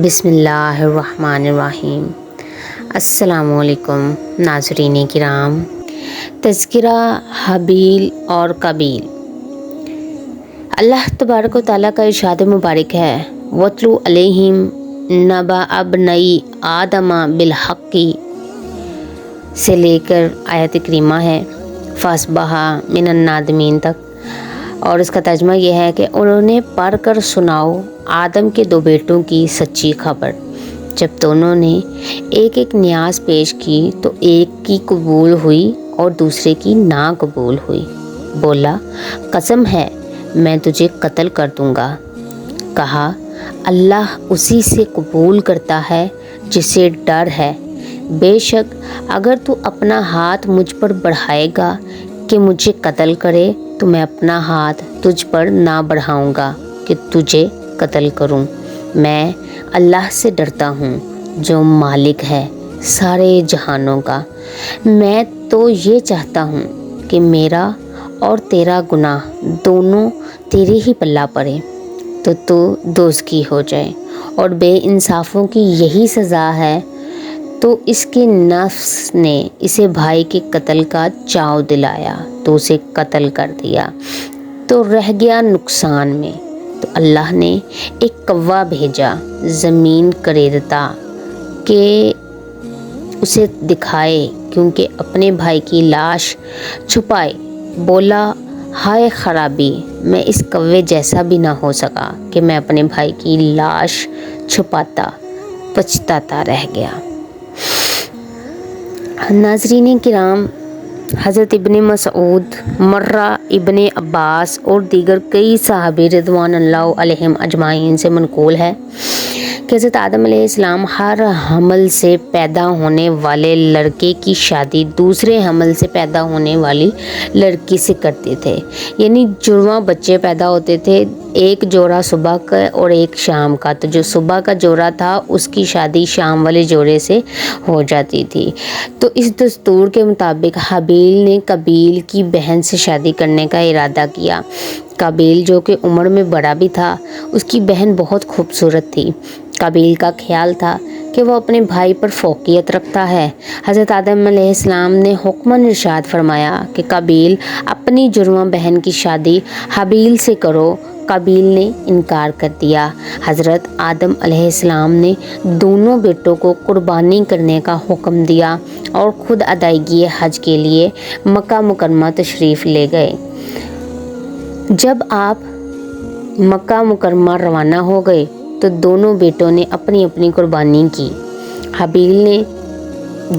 بسم اللہ الرحمن الرحیم۔ السلام علیکم ناظرین کرام۔ تذکرہ حابیل اور قابیل۔ اللہ تبارک و تعالیٰ کا ارشاد مبارک ہے، وَاتْلُ عَلَيْهِمْ نَبَأَ ابْنَيْ آدَمَ بِالْحَقِّ سے لے کر آیت کریمہ ہے فَأَصْبَحَ مِنَ النَّادِمِينَ تک، اور اس کا ترجمہ یہ ہے کہ انہوں نے پڑھ کر سناؤ آدم کے دو بیٹوں کی سچی خبر۔ جب دونوں نے ایک ایک نیاز پیش کی تو ایک کی قبول ہوئی اور دوسرے کی نا قبول ہوئی۔ بولا، قسم ہے میں تجھے قتل کر دوں گا۔ کہا، اللہ اسی سے قبول کرتا ہے جسے ڈر ہے۔ بے شک اگر تو اپنا ہاتھ مجھ پر بڑھائے گا کہ مجھے قتل کرے تو میں اپنا ہاتھ تجھ پر نہ بڑھاؤں گا کہ تجھے قتل کروں۔ میں اللہ سے ڈرتا ہوں جو مالک ہے سارے جہانوں کا۔ میں تو یہ چاہتا ہوں کہ میرا اور تیرا گناہ دونوں تیرے ہی پلہ پڑے تو دوزخی ہو جائے، اور بے انصافوں کی یہی سزا ہے۔ تو اس کے نفس نے اسے بھائی کے قتل کا چاؤ دلایا تو اسے قتل کر دیا تو رہ گیا نقصان میں۔ تو اللہ نے ایک کوا بھیجا زمین کریدتا کہ اسے دکھائے، کیونکہ اپنے بھائی کی لاش چھپائے۔ بولا، ہائے خرابی، میں اس کوے جیسا بھی نہ ہو سکا کہ میں اپنے بھائی کی لاش چھپاتا، پچھتاتا رہ گیا۔ ناظرین کرام، حضرت ابن مسعود، مرہ ابن عباس اور دیگر کئی صحابی رضوان اللہ علیہم اجمعین سے منقول ہے کہ حضرت آدم علیہ السلام ہر حمل سے پیدا ہونے والے لڑکے کی شادی دوسرے حمل سے پیدا ہونے والی لڑکی سے کرتے تھے، یعنی جڑواں بچے پیدا ہوتے تھے، ایک جوڑا صبح کا اور ایک شام کا، تو جو صبح کا جوڑا تھا اس کی شادی شام والے جوڑے سے ہو جاتی تھی۔ تو اس دستور کے مطابق حابیل نے قابیل کی بہن سے شادی کرنے کا ارادہ کیا۔ قابیل جو کہ عمر میں بڑا بھی تھا، اس کی بہن بہت خوبصورت تھی۔ قابیل کا خیال تھا کہ وہ اپنے بھائی پر فوقیت رکھتا ہے۔ حضرت آدم علیہ السلام نے حکماً ارشاد فرمایا کہ قابیل اپنی جڑواں بہن کی شادی حابیل سے کرو۔ قابیل نے انکار کر دیا۔ حضرت آدم علیہ السلام نے دونوں بیٹوں کو قربانی کرنے کا حکم دیا اور خود ادائیگی حج کے لیے مکہ مکرمہ تشریف لے گئے۔ جب آپ مکہ مکرمہ روانہ ہو گئے تو دونوں بیٹوں نے اپنی اپنی قربانی کی۔ حابیل نے،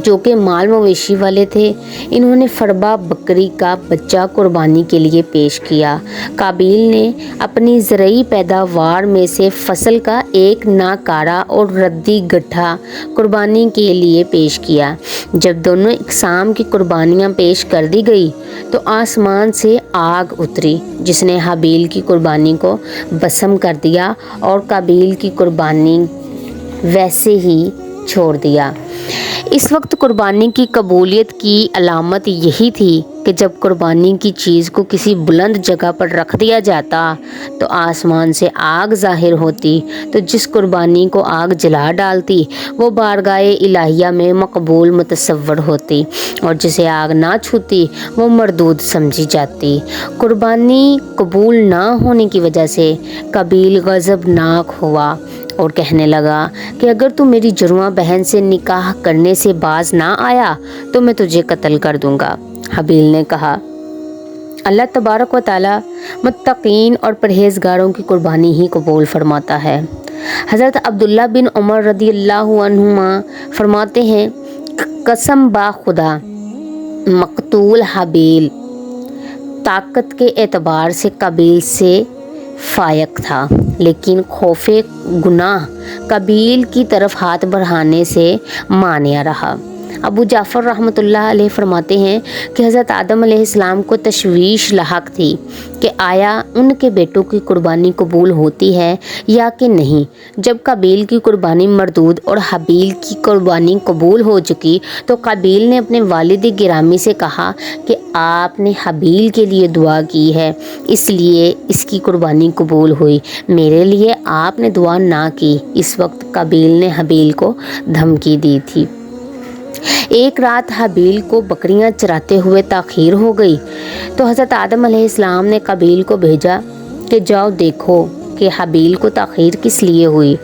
جو کہ مال مویشی والے تھے، انہوں نے فربا بکری کا بچہ قربانی کے لیے پیش کیا۔ قابیل نے اپنی زرعی پیداوار میں سے فصل کا ایک ناکارہ اور ردی گٹھا قربانی کے لیے پیش کیا۔ جب دونوں اقسام کی قربانیاں پیش کر دی گئی تو آسمان سے آگ اتری جس نے حابیل کی قربانی کو بھسم کر دیا اور قابیل کی قربانی ویسے ہی چھوڑ دیا۔ اس وقت قربانی کی قبولیت کی علامت یہی تھی کہ جب قربانی کی چیز کو کسی بلند جگہ پر رکھ دیا جاتا تو آسمان سے آگ ظاہر ہوتی، تو جس قربانی کو آگ جلا ڈالتی وہ بارگاہ الہیہ میں مقبول متصور ہوتی، اور جسے آگ نہ چھوتی وہ مردود سمجھی جاتی۔ قربانی قبول نہ ہونے کی وجہ سے قابیل غضبناک ہوا اور کہنے لگا کہ اگر تو میری جڑواں بہن سے نکاح کرنے سے باز نہ آیا تو میں تجھے قتل کر دوں گا۔ حابیل نے کہا، اللہ تبارک و تعالیٰ متقین اور پرہیزگاروں کی قربانی ہی قبول فرماتا ہے۔ حضرت عبداللہ بن عمر رضی اللہ عنہما فرماتے ہیں، قسم با خدا، مقتول حابیل طاقت کے اعتبار سے قابیل سے فائق تھا، لیکن خوف گناہ قابیل کی طرف ہاتھ بڑھانے سے مانع رہا۔ ابو جعفر رحمۃ اللہ علیہ فرماتے ہیں کہ حضرت آدم علیہ السلام کو تشویش لاحق تھی کہ آیا ان کے بیٹوں کی قربانی قبول ہوتی ہے یا کہ نہیں۔ جب قابیل کی قربانی مردود اور حابیل کی قربانی قبول ہو چکی تو قابیل نے اپنے والد گرامی سے کہا کہ آپ نے حابیل کے لیے دعا کی ہے، اس لیے اس کی قربانی قبول ہوئی، میرے لیے آپ نے دعا نہ کی۔ اس وقت قابیل نے حابیل کو دھمکی دی تھی۔ ایک رات حابیل کو بکریاں چراتے ہوئے تاخیر ہو گئی تو حضرت آدم علیہ السلام نے قابیل کو بھیجا کہ جاؤ دیکھو کہ حابیل کو تاخیر کس لیے ہوئی۔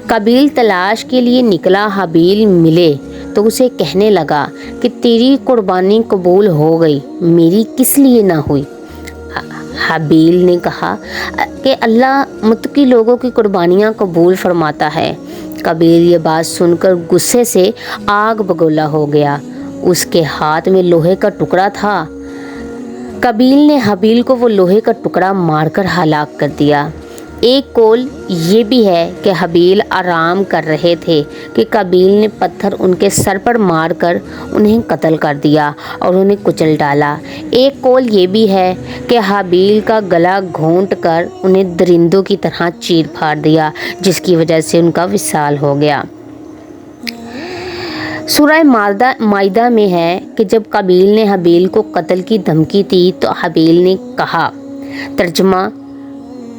قابیل تلاش کے لیے نکلا، حابیل ملے تو اسے کہنے لگا کہ تیری قربانی قبول ہو گئی، میری کس لیے نہ ہوئی؟ حابیل نے کہا کہ اللہ متقی لوگوں کی قربانیاں قبول فرماتا ہے۔ قابیل یہ بات سن کر غصے سے آگ بگولا ہو گیا، اس کے ہاتھ میں لوہے کا ٹکڑا تھا۔ قابیل نے حابیل کو وہ لوہے کا ٹکڑا مار کر ہلاک کر دیا۔ ایک قول یہ بھی ہے کہ حابیل آرام کر رہے تھے کہ قابیل نے پتھر ان کے سر پر مار کر انہیں قتل کر دیا اور انہیں کچل ڈالا۔ ایک قول یہ بھی ہے کہ حابیل کا گلا گھونٹ کر انہیں درندوں کی طرح چیر پھاڑ دیا، جس کی وجہ سے ان کا وصال ہو گیا۔ سورہ مائدہ میں ہے کہ جب قابیل نے حابیل کو قتل کی دھمکی دی تو حابیل نے کہا، ترجمہ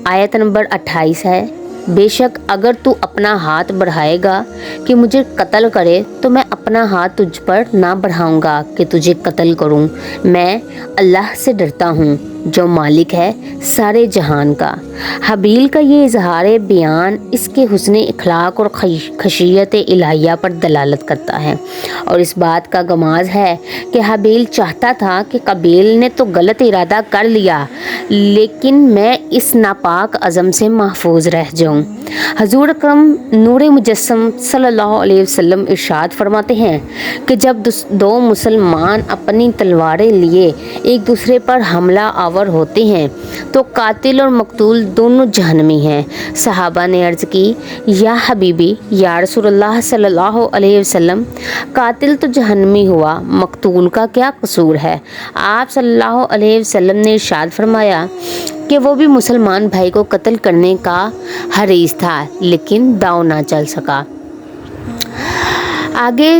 آیت نمبر 28 ہے، بے شک اگر تو اپنا ہاتھ بڑھائے گا کہ مجھے قتل کرے تو میں اپنا ہاتھ تجھ پر نہ بڑھاؤں گا کہ تجھے قتل کروں، میں اللہ سے ڈرتا ہوں جو مالک ہے سارے جہان کا۔ حابیل کا یہ اظہار بیان اس کے حسن اخلاق اور خشیت الہیہ پر دلالت کرتا ہے، اور اس بات کا غماز ہے کہ حابیل چاہتا تھا کہ قابیل نے تو غلط ارادہ کر لیا لیکن میں اس ناپاک عزم سے محفوظ رہ جاؤں۔ حضور اکرم نور مجسم صلی اللہ علیہ وسلم ارشاد فرماتے ہیں کہ جب دو مسلمان اپنی تلواریں لیے ایک دوسرے پر حملہ آور ہوتے ہیں تو قاتل اور مقتول دونوں جہنمی ہیں۔ صحابہ نے عرض کی، یا حبیبی، یا رسول اللہ صلی اللہ علیہ وسلم، قاتل تو جہنمی ہوا، مقتول کا کیا قصور ہے؟ آپ صلی اللہ علیہ وسلم نے ارشاد فرمایا کہ وہ بھی مسلمان بھائی کو قتل کرنے کا حریص تھا لیکن داؤ نہ چل سکا۔ آگے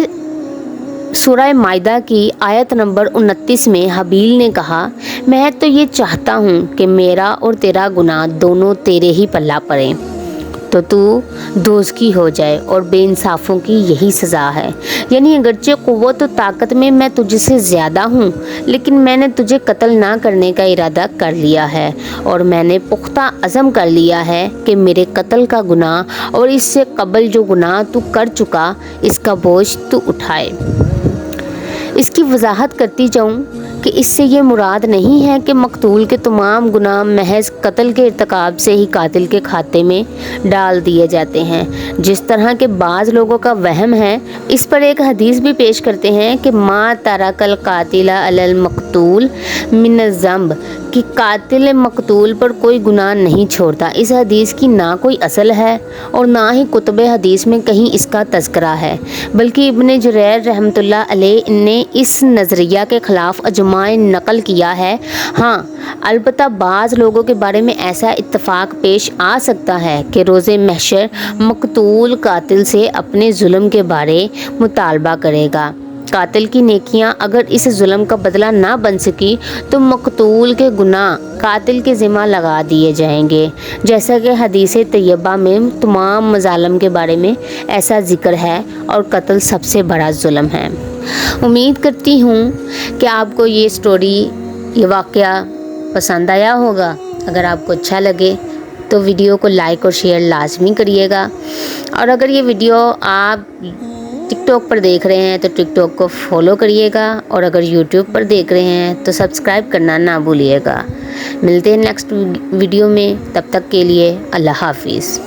سورہ مائدہ کی آیت نمبر 29 میں حابیل نے کہا، میں تو یہ چاہتا ہوں کہ میرا اور تیرا گناہ دونوں تیرے ہی پلہ پڑیں تو دوزخی ہو جائے، اور بے انصافوں کی یہی سزا ہے۔ یعنی اگرچہ قوت و طاقت میں میں تجھ سے زیادہ ہوں لیکن میں نے تجھے قتل نہ کرنے کا ارادہ کر لیا ہے، اور میں نے پختہ عزم کر لیا ہے کہ میرے قتل کا گناہ اور اس سے قبل جو گناہ تو کر چکا اس کا بوجھ تو اٹھائے۔ اس کی وضاحت کرتی جاؤں کہ اس سے یہ مراد نہیں ہے کہ مقتول کے تمام گناہ محض قتل کے ارتکاب سے ہی قاتل کے کھاتے میں ڈال دیے جاتے ہیں، جس طرح کے بعض لوگوں کا وہم ہے۔ اس پر ایک حدیث بھی پیش کرتے ہیں کہ ما ترک القاتل علی المقتول من الذنب، کہ قاتل مقتول پر کوئی گناہ نہیں چھوڑتا۔ اس حدیث کی نہ کوئی اصل ہے اور نہ ہی کتب حدیث میں کہیں اس کا تذکرہ ہے، بلکہ ابن جریر رحمۃ اللہ علیہ نے اس نظریہ کے خلاف اجماع نقل کیا ہے۔ ہاں البتہ بعض لوگوں کے بارے میں ایسا اتفاق پیش آ سکتا ہے کہ روز محشر مقتول قاتل سے اپنے ظلم کے بارے مطالبہ کرے گا۔ قاتل کی نیکیاں اگر اس ظلم کا بدلہ نہ بن سکی تو مقتول کے گناہ قاتل کے ذمہ لگا دیے جائیں گے، جیسا کہ حدیث طیبہ میں تمام مظالم کے بارے میں ایسا ذکر ہے، اور قتل سب سے بڑا ظلم ہے۔ امید کرتی ہوں کہ آپ کو یہ سٹوری، یہ واقعہ پسند آیا ہوگا۔ اگر آپ کو اچھا لگے تو ویڈیو کو لائک اور شیئر لازمی کریے گا، اور اگر یہ ویڈیو آپ ٹک ٹاک پر دیکھ رہے ہیں تو ٹک ٹاک کو فالو کریے گا، اور اگر یوٹیوب پر دیکھ رہے ہیں تو سبسکرائب کرنا نہ بھولیے گا۔ ملتے ہیں نیکسٹ ویڈیو میں، تب تک کے لیے اللہ حافظ۔